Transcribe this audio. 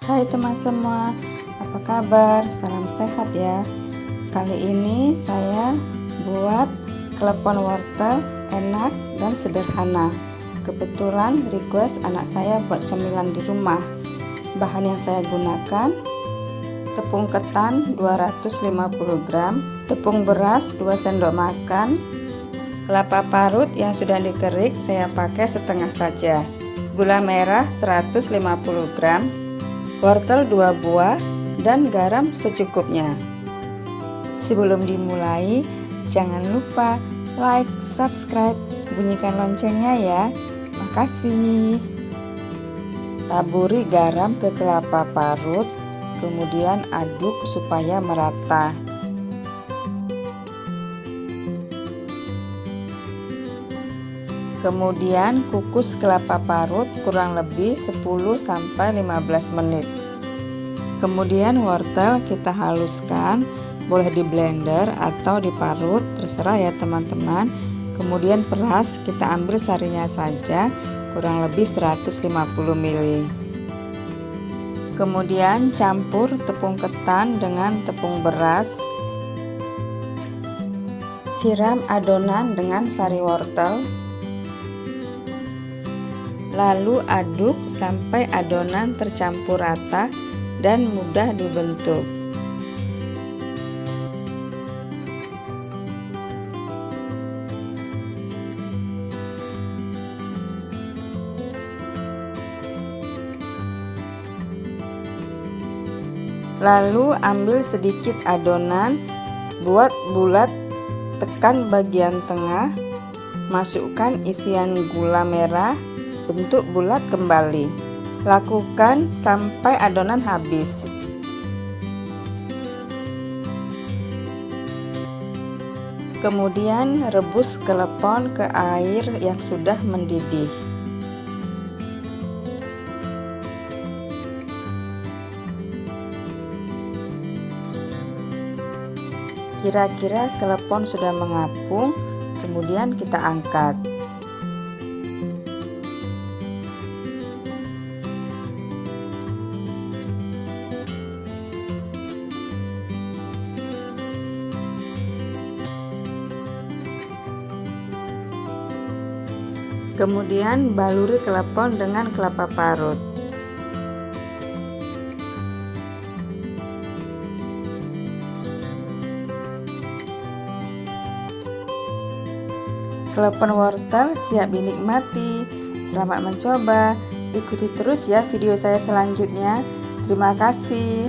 Hai teman semua, apa kabar? Salam sehat ya. Kali ini saya buat klepon wortel enak dan sederhana. Kebetulan request anak saya buat cemilan di rumah. Bahan yang saya gunakan: tepung ketan 250 gram, tepung beras 2 sendok makan, kelapa parut yang sudah dikerik saya pakai setengah saja, gula merah 150 gram, wortel 2 buah, dan garam secukupnya. Sebelum dimulai, jangan lupa like, subscribe, bunyikan loncengnya ya. Makasih. Taburi garam ke kelapa parut, kemudian aduk supaya merata. Kemudian kukus kelapa parut kurang lebih 10-15 menit. Kemudian wortel kita haluskan, boleh di blender atau diparut, terserah ya teman-teman. Kemudian peras, kita ambil sarinya saja, kurang lebih 150 ml. Kemudian campur tepung ketan dengan tepung beras. Siram adonan dengan sari wortel. Lalu aduk sampai adonan tercampur rata dan mudah dibentuk. Lalu ambil sedikit adonan, buat bulat, tekan bagian tengah, masukkan isian gula merah, bentuk bulat kembali. Lakukan sampai adonan habis. Kemudian rebus klepon ke air yang sudah mendidih. Kira-kira klepon sudah mengapung, kemudian kita angkat. Kemudian baluri klepon dengan kelapa parut. Klepon wortel siap dinikmati. Selamat mencoba. Ikuti terus ya video saya selanjutnya. Terima kasih.